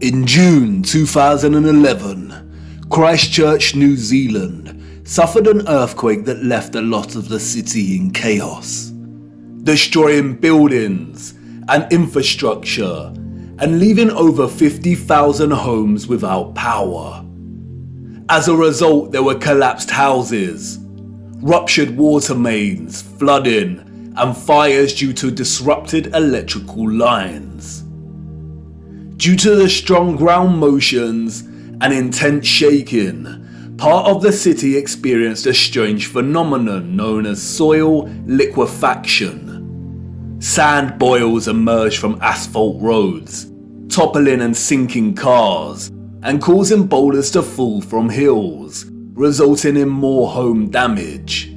In June 2011, Christchurch, New Zealand suffered an earthquake that left a lot of the city in chaos, destroying buildings and infrastructure and leaving over 50,000 homes without power. As a result, there were collapsed houses, ruptured water mains, flooding, and fires due to disrupted electrical lines. Due to the strong ground motions and intense shaking, part of the city experienced a strange phenomenon known as soil liquefaction. Sand boils emerged from asphalt roads, toppling and sinking cars, and causing boulders to fall from hills, resulting in more home damage.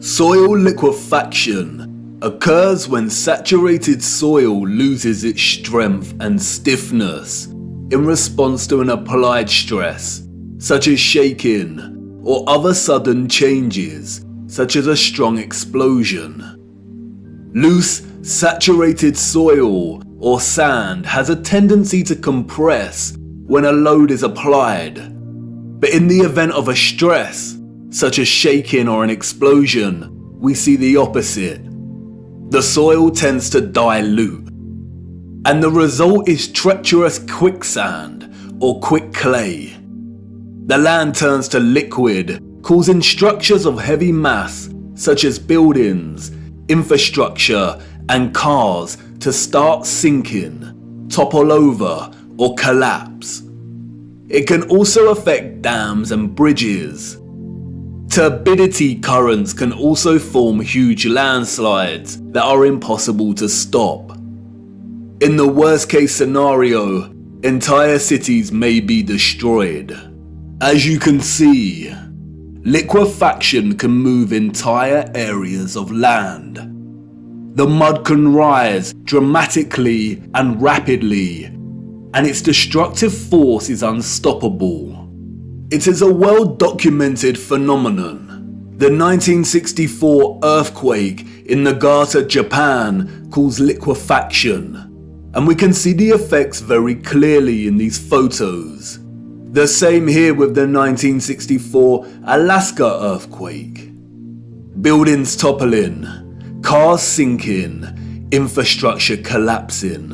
Soil liquefaction occurs when saturated soil loses its strength and stiffness in response to an applied stress, such as shaking or other sudden changes, such as a strong explosion. Loose, saturated soil or sand has a tendency to compress when a load is applied, but in the event of a stress, such as shaking or an explosion, we see the opposite. The soil tends to dilute, and the result is treacherous quicksand or quick clay. The land turns to liquid, causing structures of heavy mass such as buildings, infrastructure, and cars to start sinking, topple over, or collapse. It can also affect dams and bridges. Turbidity currents can also form huge landslides that are impossible to stop. In the worst case scenario, entire cities may be destroyed. As you can see, liquefaction can move entire areas of land. The mud can rise dramatically and rapidly, and its destructive force is unstoppable. It is a well-documented phenomenon. The 1964 earthquake in Nagata, Japan caused liquefaction, and we can see the effects very clearly in these photos. The same here with the 1964 Alaska earthquake. Buildings toppling, cars sinking, infrastructure collapsing.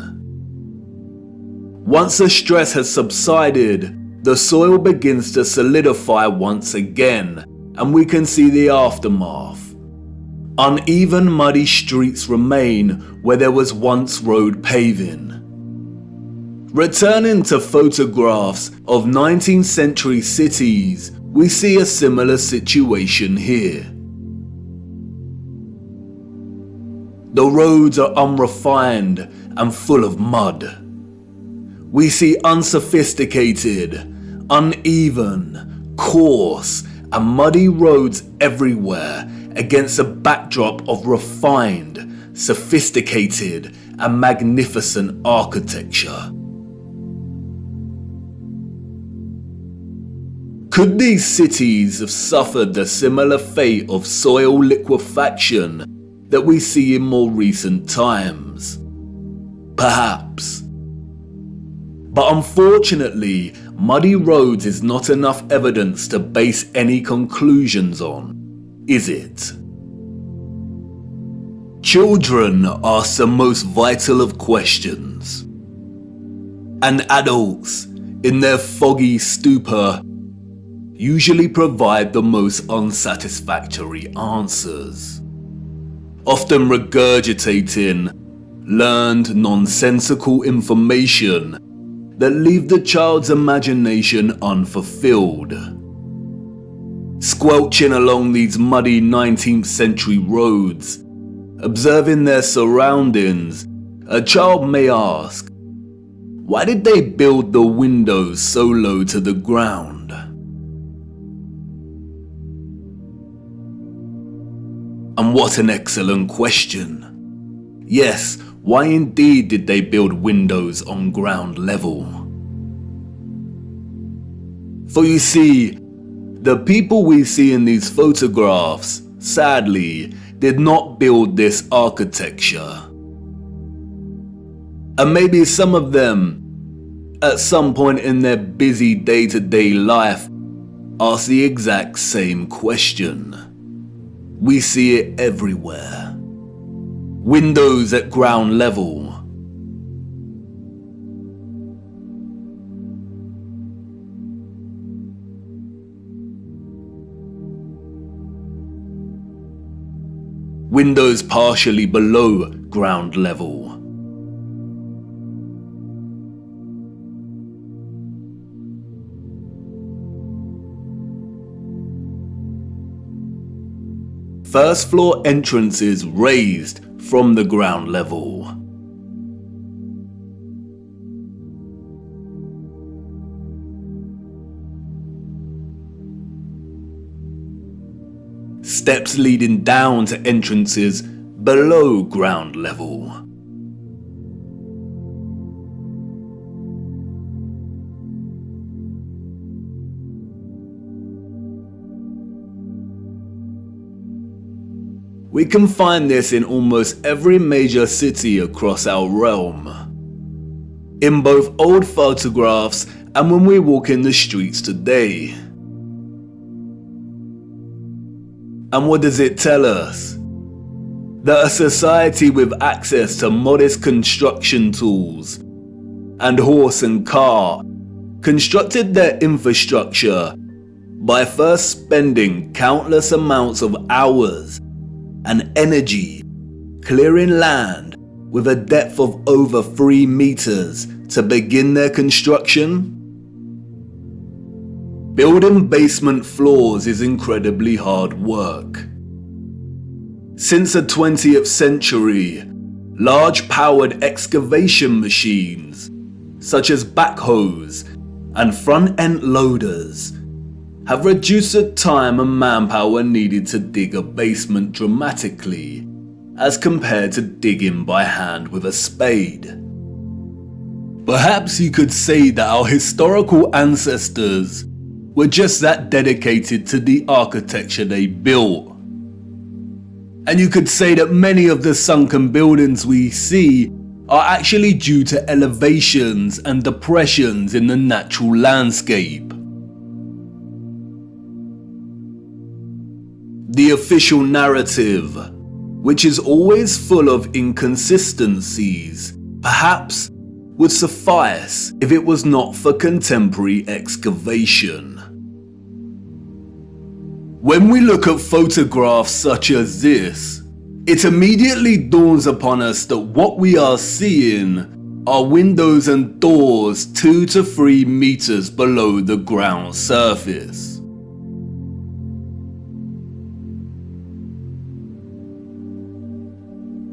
Once the stress has subsided, the soil begins to solidify once again, and we can see the aftermath. Uneven, muddy streets remain where there was once road paving. Returning to photographs of 19th century cities, we see a similar situation here. The roads are unrefined and full of mud. We see unsophisticated, uneven, coarse, and muddy roads everywhere against a backdrop of refined, sophisticated, and magnificent architecture. Could these cities have suffered the similar fate of soil liquefaction that we see in more recent times? Perhaps. But unfortunately, muddy roads is not enough evidence to base any conclusions on, is it? Children ask the most vital of questions, and adults, in their foggy stupor, usually provide the most unsatisfactory answers, often regurgitating learned nonsensical information that leave the child's imagination unfulfilled. Squelching along these muddy 19th century roads, observing their surroundings, a child may ask, why did they build the windows so low to the ground? And what an excellent question. Yes, why indeed did they build windows on ground level? For you see, the people we see in these photographs, sadly, did not build this architecture. And maybe some of them, at some point in their busy day-to-day life, ask the exact same question. We see it everywhere. Windows at ground level. Windows partially below ground level. First floor entrances raised from the ground level. Steps leading down to entrances below ground level. We can find this in almost every major city across our realm. In both old photographs and when we walk in the streets today. And what does it tell us? That a society with access to modest construction tools and horse and car constructed their infrastructure by first spending countless amounts of hours and energy clearing land with a depth of over 3 meters to begin their construction. Building basement floors is incredibly hard work. Since the 20th century, large powered excavation machines such as backhoes and front-end loaders have reduced the time and manpower needed to dig a basement dramatically as compared to digging by hand with a spade. Perhaps you could say that our historical ancestors were just that dedicated to the architecture they built. And you could say that many of the sunken buildings we see are actually due to elevations and depressions in the natural landscape. The official narrative, which is always full of inconsistencies, perhaps would suffice if it was not for contemporary excavation. When we look at photographs such as this, it immediately dawns upon us that what we are seeing are windows and doors 2 to 3 meters below the ground surface.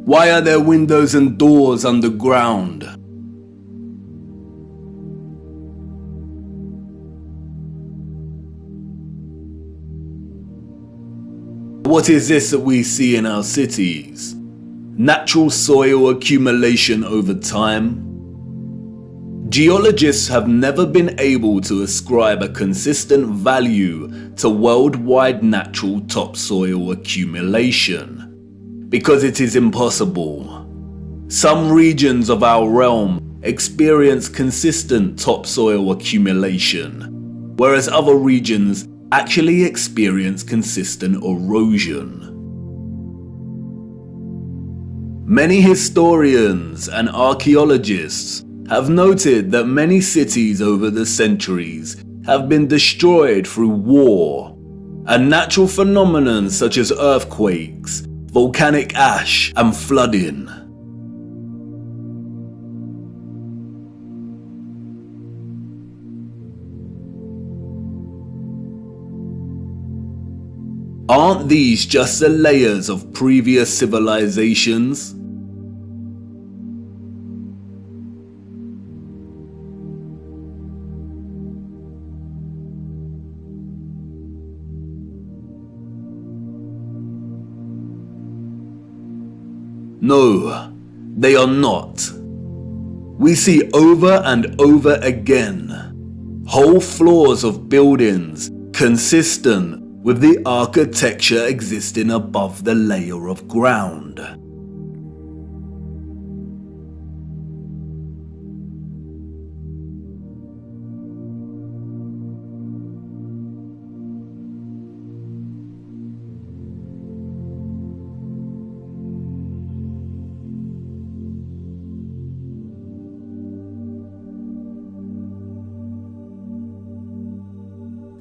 Why are there windows and doors underground? What is this that we see in our cities? Natural soil accumulation over time? Geologists have never been able to ascribe a consistent value to worldwide natural topsoil accumulation, because it is impossible. Some regions of our realm experience consistent topsoil accumulation, whereas other regions actually experience consistent erosion. Many historians and archaeologists have noted that many cities over the centuries have been destroyed through war, and natural phenomena such as earthquakes, volcanic ash, and flooding. Aren't these just the layers of previous civilizations? No, they are not. We see over and over again whole floors of buildings consistent with the architecture existing above the layer of ground.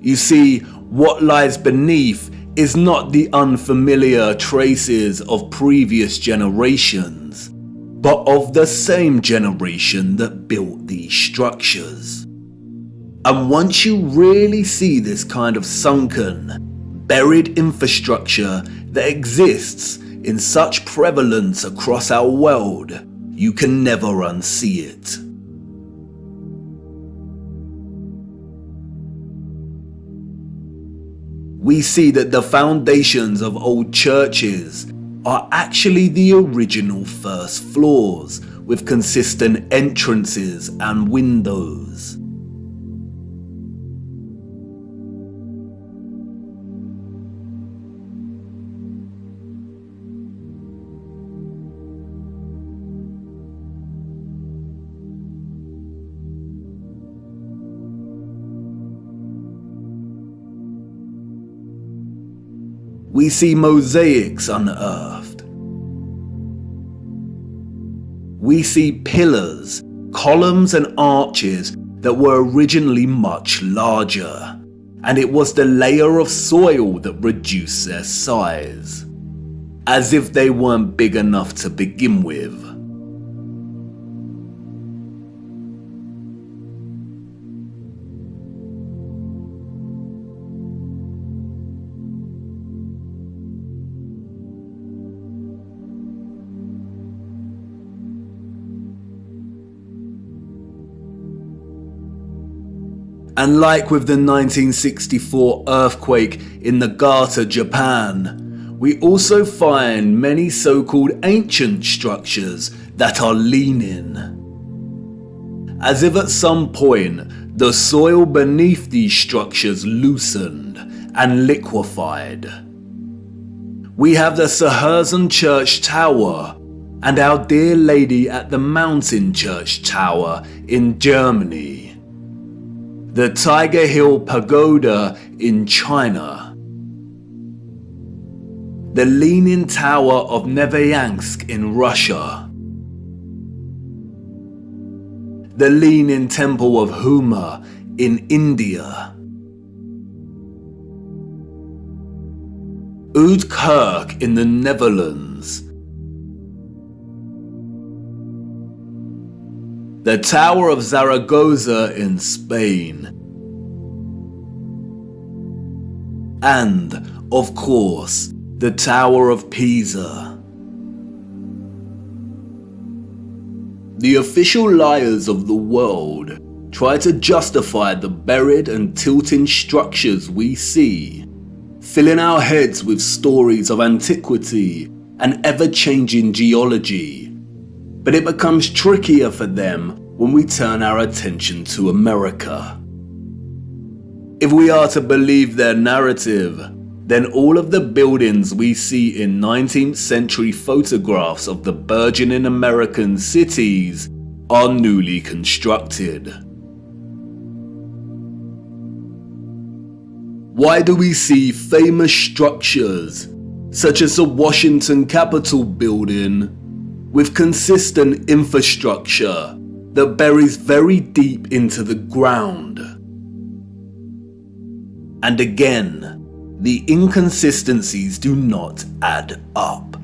You see, what lies beneath is not the unfamiliar traces of previous generations, but of the same generation that built these structures. And once you really see this kind of sunken, buried infrastructure that exists in such prevalence across our world, you can never unsee it. We see that the foundations of old churches are actually the original first floors with consistent entrances and windows. We see mosaics unearthed. We see pillars, columns and arches that were originally much larger, and it was the layer of soil that reduced their size, as if they weren't big enough to begin with. And like with the 1964 earthquake in Nagata, Japan, we also find many so-called ancient structures that are leaning. As if at some point, the soil beneath these structures loosened and liquefied. We have the Sahersen Church Tower and Our Dear Lady at the Mountain Church Tower in Germany. The Tiger Hill Pagoda in China. The Leaning Tower of Neveyansk in Russia. The Leaning Temple of Huma in India. Oudkerk in the Netherlands. The Tower of Zaragoza in Spain. And, of course, the Tower of Pisa. The official liars of the world try to justify the buried and tilting structures we see, filling our heads with stories of antiquity and ever-changing geology. But it becomes trickier for them when we turn our attention to America. If we are to believe their narrative, then all of the buildings we see in 19th century photographs of the burgeoning American cities are newly constructed. Why do we see famous structures, such as the Washington Capitol building, with consistent infrastructure that buries very deep into the ground? And again, the inconsistencies do not add up.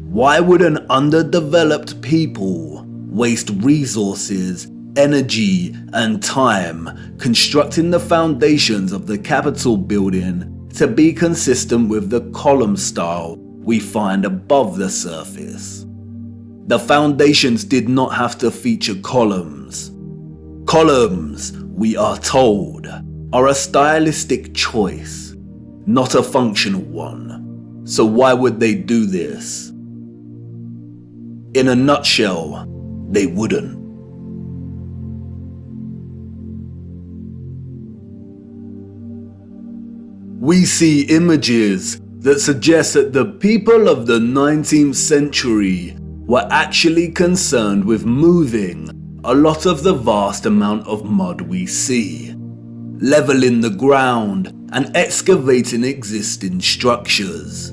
Why would an underdeveloped people waste resources, energy, and time constructing the foundations of the Capitol building to be consistent with the column style we find above the surface? The foundations did not have to feature columns. Columns, we are told, are a stylistic choice, not a functional one. So why would they do this? In a nutshell, they wouldn't. We see images that suggest that the people of the 19th century were actually concerned with moving a lot of the vast amount of mud we see, leveling the ground and excavating existing structures.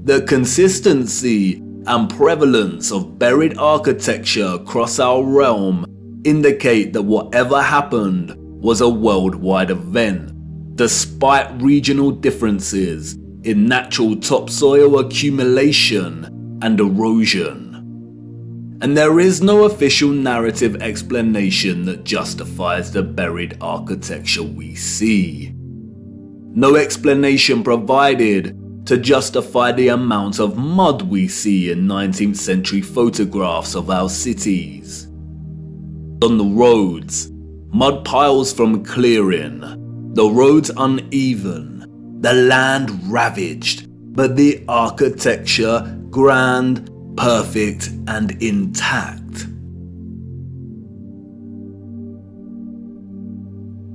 The consistency and prevalence of buried architecture across our realm indicate that whatever happened was a worldwide event, despite regional differences in natural topsoil accumulation and erosion. And there is no official narrative explanation that justifies the buried architecture we see. No explanation provided to justify the amount of mud we see in 19th century photographs of our cities. On the roads, mud piles from clearing, the roads uneven, the land ravaged, but the architecture grand, perfect and intact.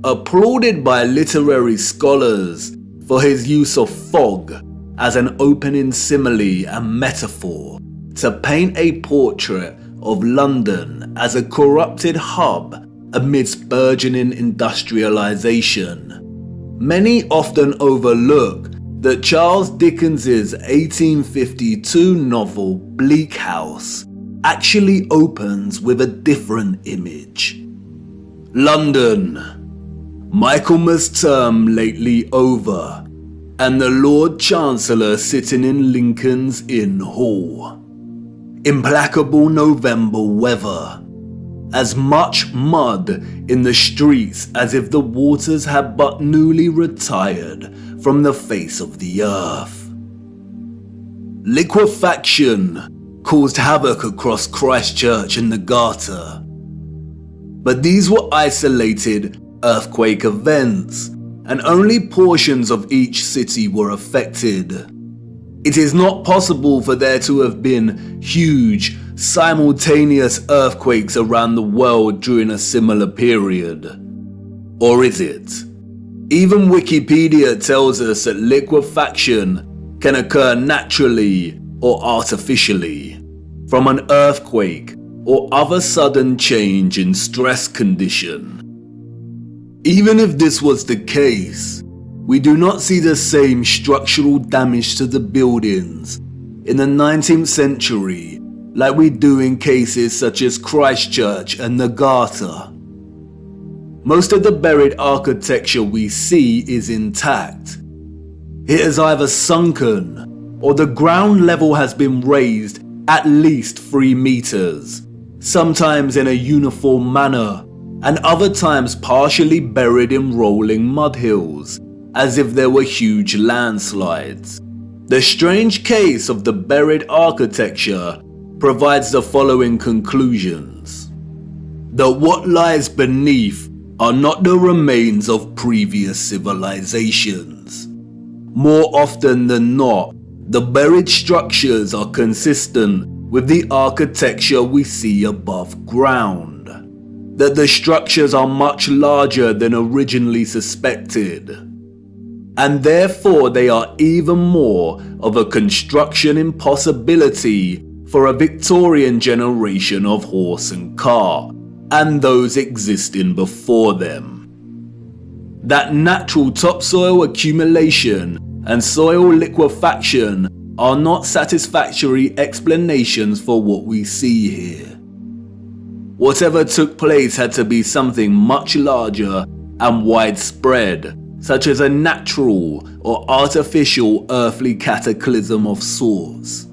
Applauded by literary scholars for his use of fog as an opening simile and metaphor to paint a portrait of London as a corrupted hub amidst burgeoning industrialization, many often overlook that Charles Dickens's 1852 novel Bleak House actually opens with a different image. London, Michaelmas term lately over, and the Lord Chancellor sitting in Lincoln's Inn Hall. Implacable November weather. As much mud in the streets as if the waters had but newly retired from the face of the earth. Liquefaction caused havoc across Christchurch and the Garter. But these were isolated earthquake events, and only portions of each city were affected. It is not possible for there to have been huge, simultaneous earthquakes around the world during a similar period. Or is it? Even Wikipedia tells us that liquefaction can occur naturally or artificially, from an earthquake or other sudden change in stress condition. Even if this was the case, we do not see the same structural damage to the buildings in the 19th century like we do in cases such as Christchurch and the Garter. Most of the buried architecture we see is intact. It is either sunken or the ground level has been raised at least 3 meters, sometimes in a uniform manner, and other times partially buried in rolling mud hills, as if there were huge landslides. The strange case of the buried architecture provides the following conclusions: that what lies beneath are not the remains of previous civilizations. More often than not, the buried structures are consistent with the architecture we see above ground. That the structures are much larger than originally suspected, and therefore they are even more of a construction impossibility for a Victorian generation of horse and cart, and those existing before them. That natural topsoil accumulation and soil liquefaction are not satisfactory explanations for what we see here. Whatever took place had to be something much larger and widespread, such as a natural or artificial earthly cataclysm of sorts.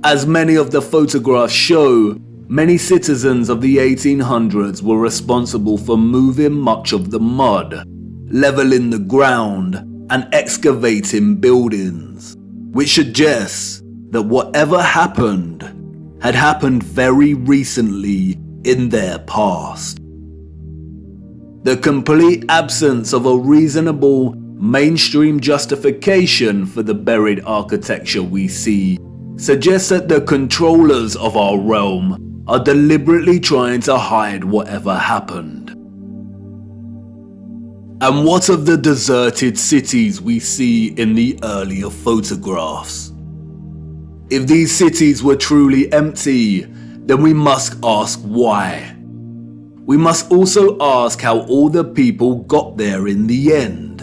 As many of the photographs show, many citizens of the 1800s were responsible for moving much of the mud, leveling the ground, and excavating buildings, which suggests that whatever happened had happened very recently in their past. The complete absence of a reasonable mainstream justification for the buried architecture we see suggests that the controllers of our realm are deliberately trying to hide whatever happened. And what of the deserted cities we see in the earlier photographs? If these cities were truly empty, then we must ask why. We must also ask how all the people got there in the end.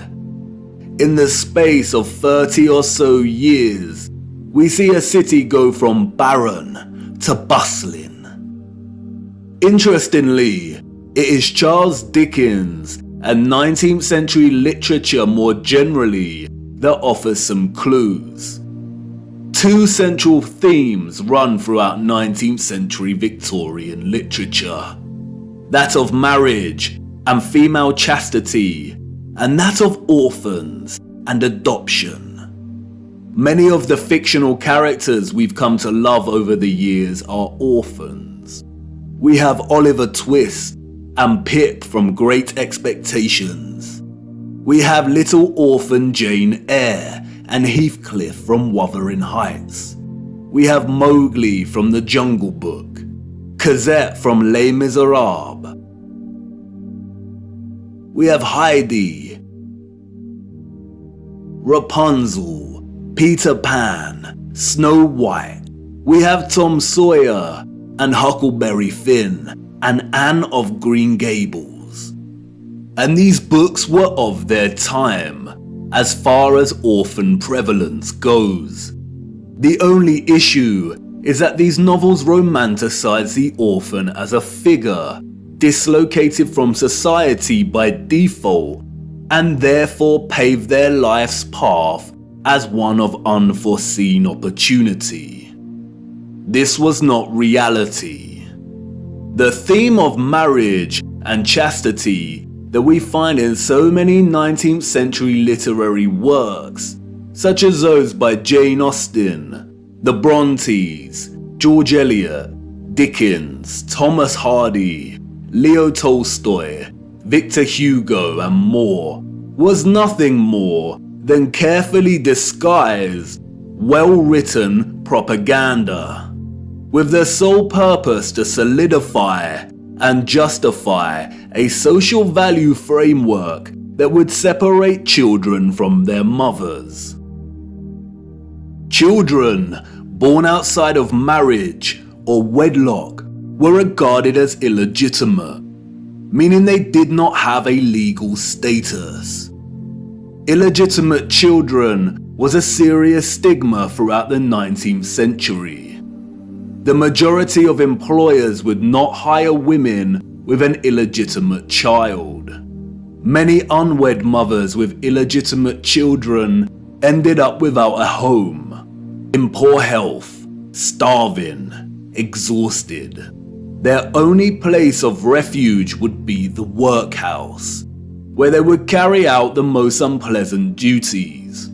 In the space of 30 or so years, we see a city go from barren to bustling. Interestingly, it is Charles Dickens and 19th century literature more generally that offers some clues. Two central themes run throughout 19th century Victorian literature: that of marriage and female chastity, and that of orphans and adoption. Many of the fictional characters we've come to love over the years are orphans. We have Oliver Twist and Pip from Great Expectations. We have little orphan Jane Eyre and Heathcliff from Wuthering Heights. We have Mowgli from The Jungle Book, Cosette from Les Miserables. We have Heidi, Rapunzel, Peter Pan, Snow White. We have Tom Sawyer and Huckleberry Finn and Anne of Green Gables. And these books were of their time, as far as orphan prevalence goes. The only issue is that these novels romanticize the orphan as a figure dislocated from society by default, and therefore pave their life's path as one of unforeseen opportunity. This was not reality. The theme of marriage and chastity that we find in so many 19th century literary works, such as those by Jane Austen, the Brontes, George Eliot, Dickens, Thomas Hardy, Leo Tolstoy, Victor Hugo, and more, was nothing more than carefully disguised, well-written propaganda, with the sole purpose to solidify and justify a social value framework that would separate children from their mothers. Children born outside of marriage or wedlock were regarded as illegitimate, meaning they did not have a legal status. Illegitimate children was a serious stigma throughout the 19th century. The majority of employers would not hire women with an illegitimate child. Many unwed mothers with illegitimate children ended up without a home, in poor health, starving, exhausted. Their only place of refuge would be the workhouse, where they would carry out the most unpleasant duties.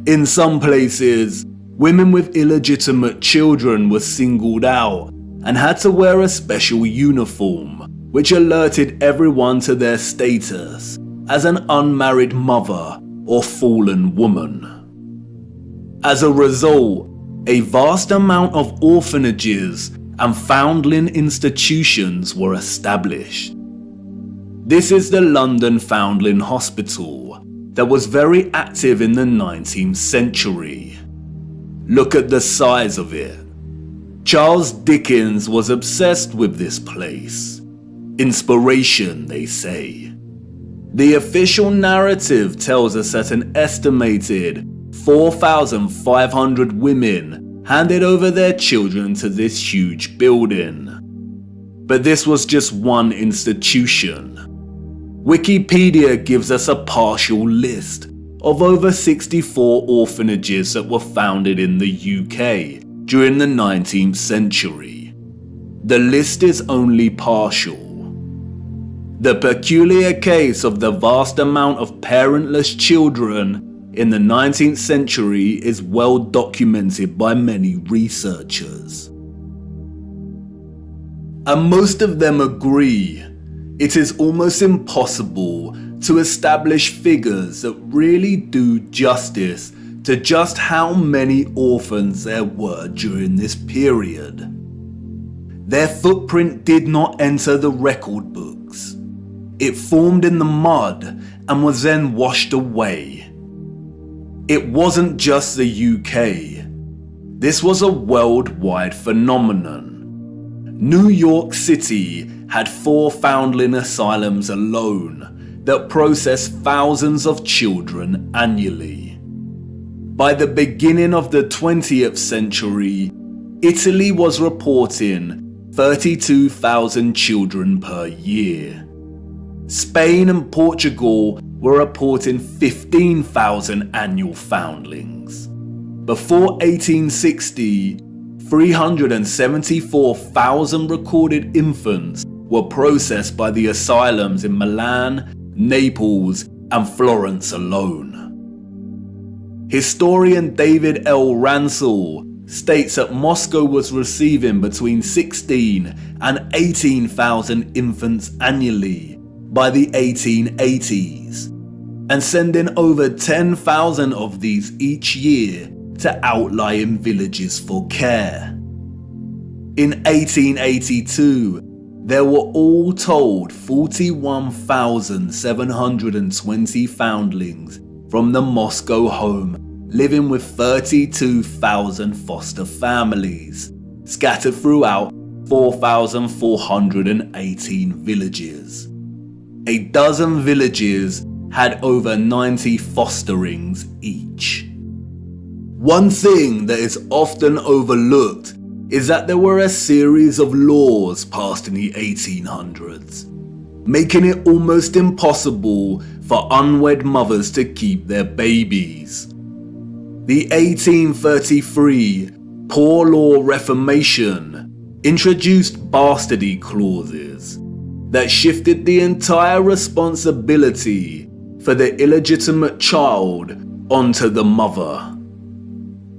In some places, women with illegitimate children were singled out and had to wear a special uniform, which alerted everyone to their status as an unmarried mother or fallen woman. As a result, a vast amount of orphanages and foundling institutions were established. This is the London Foundling Hospital that was very active in the 19th century. Look at the size of it. Charles Dickens was obsessed with this place. Inspiration, they say. The official narrative tells us that an estimated 4,500 women handed over their children to this huge building. But this was just one institution. Wikipedia gives us a partial list of over 64 orphanages that were founded in the UK during the 19th century. The list is only partial. The peculiar case of the vast amount of parentless children in the 19th century is well documented by many researchers. And most of them agree it is almost impossible to establish figures that really do justice to just how many orphans there were during this period. Their footprint did not enter the record books. It formed in the mud and was then washed away. It wasn't just the UK. This was a worldwide phenomenon. New York City had 4 foundling asylums alone that processed thousands of children annually. By the beginning of the 20th century, Italy was reporting 32,000 children per year. Spain and Portugal were reporting 15,000 annual foundlings. Before 1860, 374,000 recorded infants were processed by the asylums in Milan, Naples, and Florence alone. Historian David L. Ransell states that Moscow was receiving between 16 and 18,000 infants annually by the 1880s, and sending over 10,000 of these each year to outlying villages for care. In 1882, there were all told 41,720 foundlings from the Moscow home, living with 32,000 foster families, scattered throughout 4,418 villages. A dozen villages had over 90 fosterings each. One thing that is often overlooked is that there were a series of laws passed in the 1800s, making it almost impossible for unwed mothers to keep their babies. The 1833 Poor Law Reformation introduced bastardy clauses that shifted the entire responsibility for the illegitimate child onto the mother.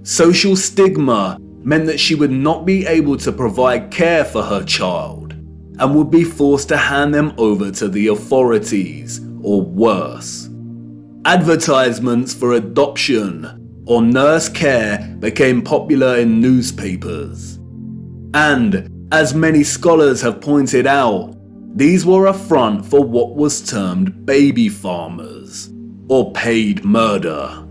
Social stigma meant that she would not be able to provide care for her child and would be forced to hand them over to the authorities, or worse. Advertisements for adoption or nurse care became popular in newspapers. And, as many scholars have pointed out, these were a front for what was termed baby farmers, or paid murder.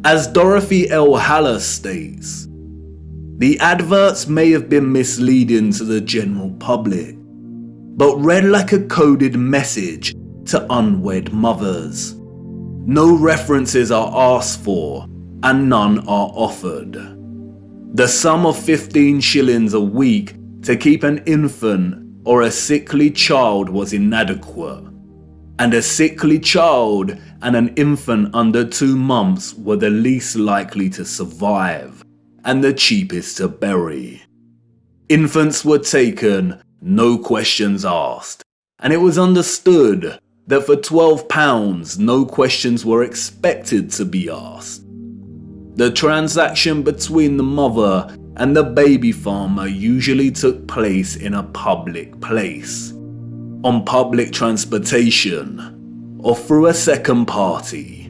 As Dorothy L. Haller states, the adverts may have been misleading to the general public, but read like a coded message to unwed mothers. No references are asked for, and none are offered. The sum of 15 shillings a week to keep an infant or a sickly child was inadequate, and a sickly child and an infant under 2 months were the least likely to survive and the cheapest to bury. Infants were taken, no questions asked, and it was understood that for £12 no questions were expected to be asked. The transaction between the mother and the baby farmer usually took place in a public place, on public transportation, or through a second party.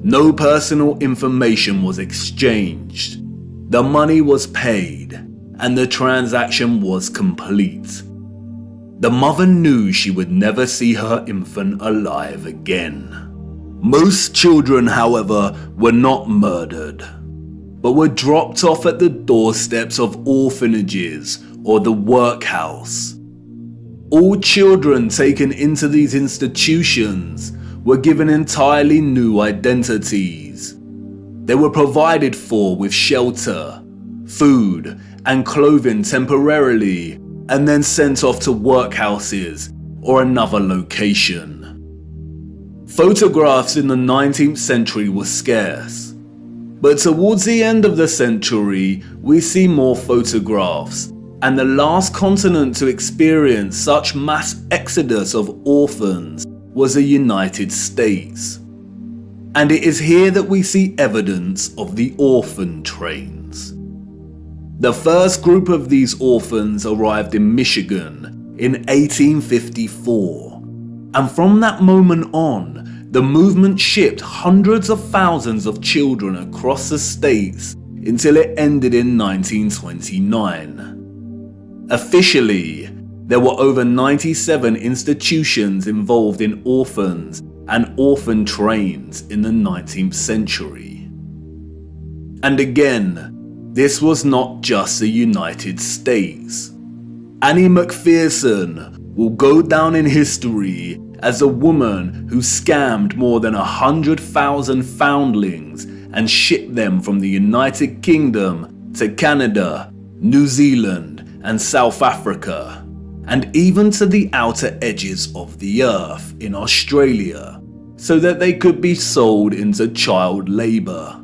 No personal information was exchanged. The money was paid, and the transaction was complete. The mother knew she would never see her infant alive again. Most children, however, were not murdered, but were dropped off at the doorsteps of orphanages or the workhouse. All children taken into these institutions were given entirely new identities. They were provided for with shelter, food, and clothing temporarily, and then sent off to workhouses or another location. Photographs in the 19th century were scarce, but towards the end of the century we see more photographs, and the last continent to experience such mass exodus of orphans was the United States. And it is here that we see evidence of the orphan trains. The first group of these orphans arrived in Michigan in 1854, and from that moment on, the movement shipped hundreds of thousands of children across the states until it ended in 1929. Officially, there were over 97 institutions involved in orphans and orphan trains in the 19th century. And again, this was not just the United States. Annie McPherson will go down in history as a woman who scammed more than 100,000 foundlings and shipped them from the United Kingdom to Canada, New Zealand, and South Africa, and even to the outer edges of the earth in Australia, so that they could be sold into child labour.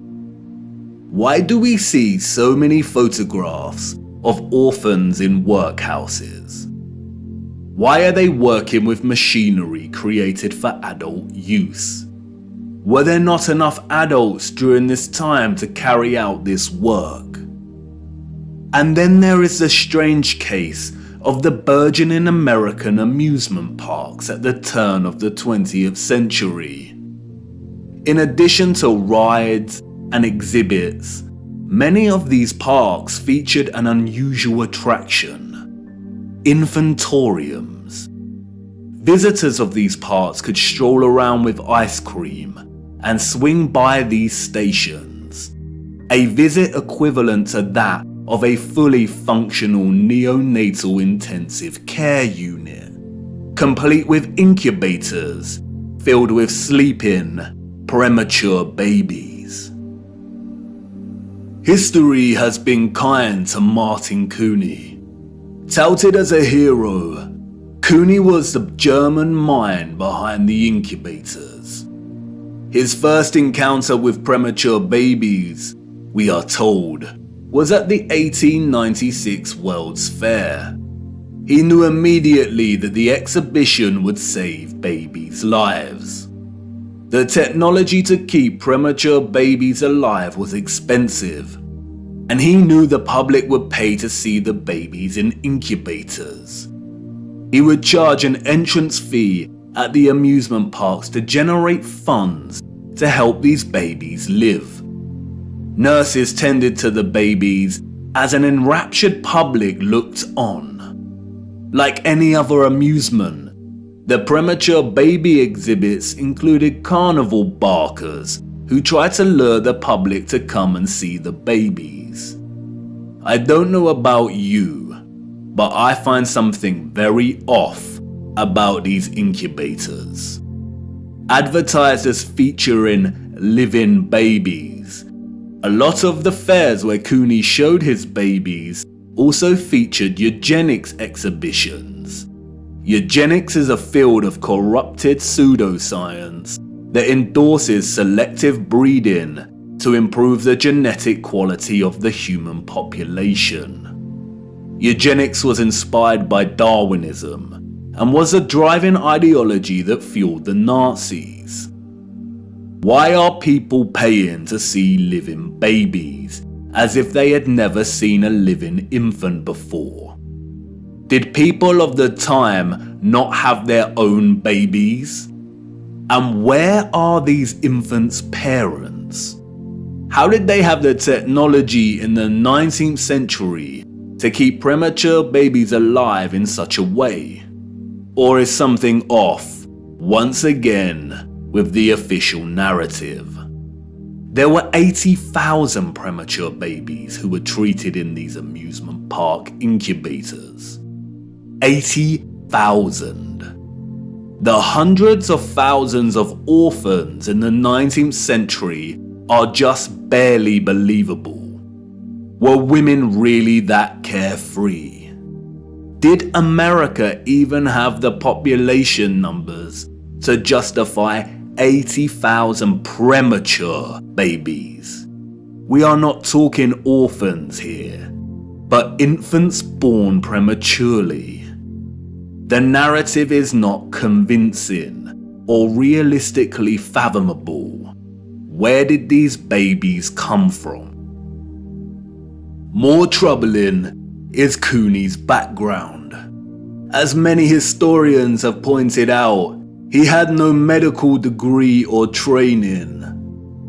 Why do we see so many photographs of orphans in workhouses? Why are they working with machinery created for adult use? Were there not enough adults during this time to carry out this work? And then there is the strange case of the burgeoning American amusement parks at the turn of the 20th century. In addition to rides and exhibits, many of these parks featured an unusual attraction: infantoriums. Visitors of these parks could stroll around with ice cream and swing by these stations, a visit equivalent to that of a fully functional neonatal intensive care unit, complete with incubators filled with sleeping, premature babies. History has been kind to Martin Cooney. Touted as a hero, Cooney was the German mind behind the incubators. His first encounter with premature babies, we are told, was at the 1896 World's Fair. He knew immediately that the exhibition would save babies' lives. The technology to keep premature babies alive was expensive, and he knew the public would pay to see the babies in incubators. He would charge an entrance fee at the amusement parks to generate funds to help these babies live. Nurses tended to the babies as an enraptured public looked on. Like any other amusement, the premature baby exhibits included carnival barkers who tried to lure the public to come and see the babies. I don't know about you, but I find something very off about these incubators. Advertised as featuring living babies, a lot of the fairs where Cooney showed his babies also featured eugenics exhibitions. Eugenics is a field of corrupted pseudoscience that endorses selective breeding to improve the genetic quality of the human population. Eugenics was inspired by Darwinism and was a driving ideology that fueled the Nazis. Why are people paying to see living babies as if they had never seen a living infant before? Did people of the time not have their own babies? And where are these infants' parents? How did they have the technology in the 19th century to keep premature babies alive in such a way? Or is something off, once again, with the official narrative? There were 80,000 premature babies who were treated in these amusement park incubators. 80,000. The hundreds of thousands of orphans in the 19th century are just barely believable. Were women really that carefree? Did America even have the population numbers to justify 80,000 premature babies? We are not talking orphans here, but infants born prematurely. The narrative is not convincing or realistically fathomable. Where did these babies come from? More troubling is Cooney's background. As many historians have pointed out, he had no medical degree or training.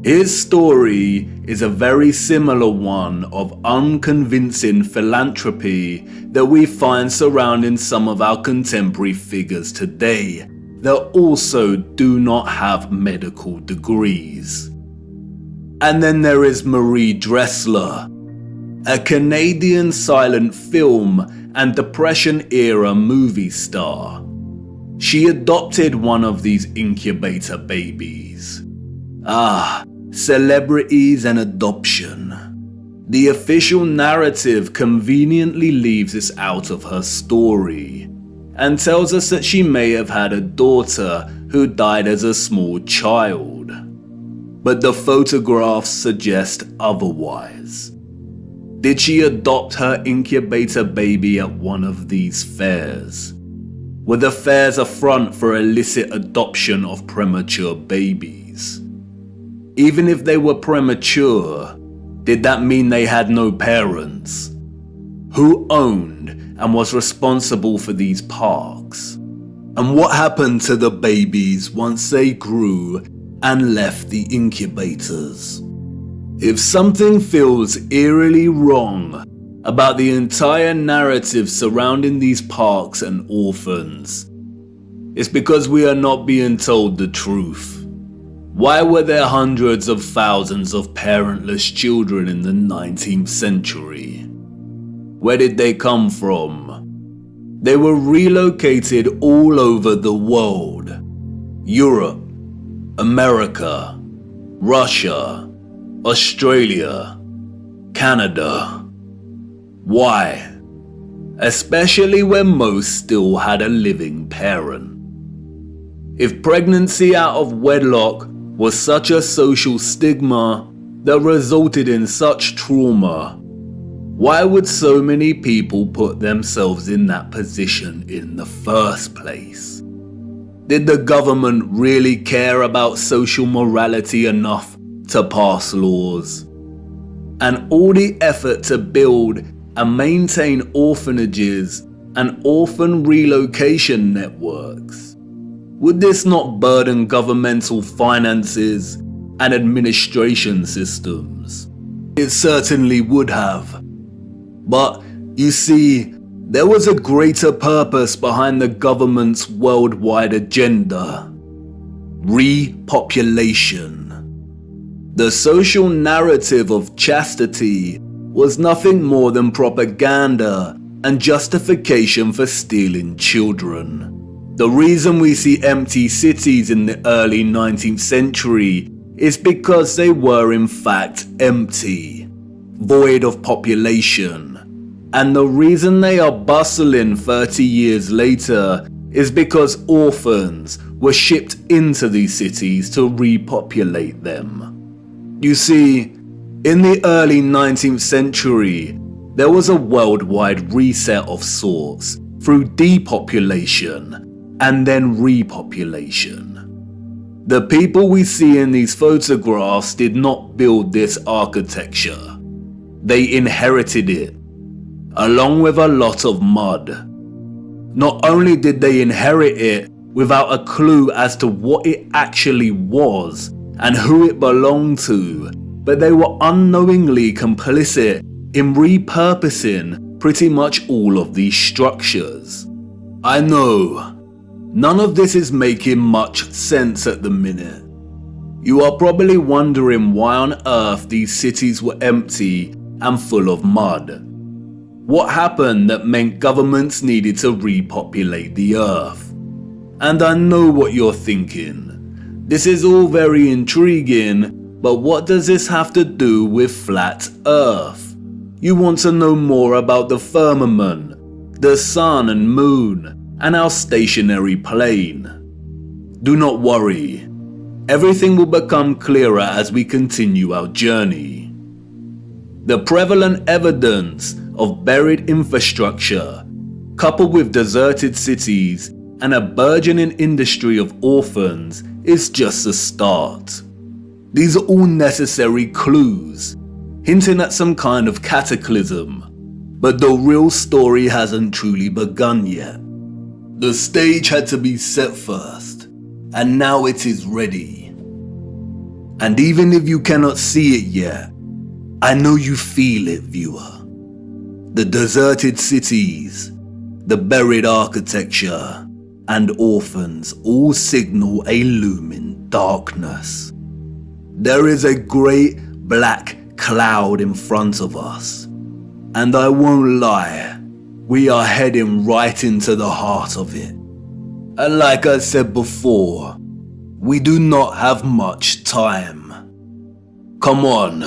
His story is a very similar one of unconvincing philanthropy that we find surrounding some of our contemporary figures today that also do not have medical degrees. And then there is Marie Dressler, a Canadian silent film and Depression-era movie star. She adopted one of these incubator babies. celebrities and adoption. The official narrative conveniently leaves this out of her story and tells us that she may have had a daughter who died as a small child. But the photographs suggest otherwise. Did she adopt her incubator baby at one of these fairs? Were the fairs a front for illicit adoption of premature babies? Even if they were premature, did that mean they had no parents? Who owned and was responsible for these parks? And what happened to the babies once they grew and left the incubators? If something feels eerily wrong about the entire narrative surrounding these parks and orphans, it's because we are not being told the truth. Why were there hundreds of thousands of parentless children in the 19th century? Where did they come from? They were relocated all over the world. Europe, America, Russia, Australia, Canada. Why? Especially when most still had a living parent. If pregnancy out of wedlock was such a social stigma that resulted in such trauma, why would so many people put themselves in that position in the first place? Did the government really care about social morality enough to pass laws? And all the effort to build and maintain orphanages and orphan relocation networks, would this not burden governmental finances and administration systems? It certainly would have. But you see, there was a greater purpose behind the government's worldwide agenda: repopulation. The social narrative of chastity was nothing more than propaganda and justification for stealing children. The reason we see empty cities in the early 19th century is because they were in fact empty, void of population. And the reason they are bustling 30 years later is because orphans were shipped into these cities to repopulate them. You see, in the early 19th century, there was a worldwide reset of sorts through depopulation and then repopulation. The people we see in these photographs did not build this architecture. They inherited it, along with a lot of mud. Not only did they inherit it without a clue as to what it actually was and who it belonged to, but they were unknowingly complicit in repurposing pretty much all of these structures. I know, none of this is making much sense at the minute. You are probably wondering why on earth these cities were empty and full of mud. What happened that meant governments needed to repopulate the earth? And I know what you're thinking. This is all very intriguing, but what does this have to do with flat earth? You want to know more about the firmament, the sun and moon, and our stationary plane. Do not worry. Everything will become clearer as we continue our journey. The prevalent evidence of buried infrastructure, coupled with deserted cities and a burgeoning industry of orphans, is just a start. These are all necessary clues, hinting at some kind of cataclysm, but the real story hasn't truly begun yet. The stage had to be set first, and now it is ready. And even if you cannot see it yet, I know you feel it, viewer. The deserted cities, the buried architecture, and orphans all signal a looming darkness. There is a great black cloud in front of us, and I won't lie, we are heading right into the heart of it. And like I said before, we do not have much time. Come on,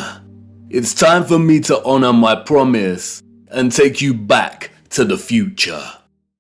it's time for me to honor my promise and take you back to the future.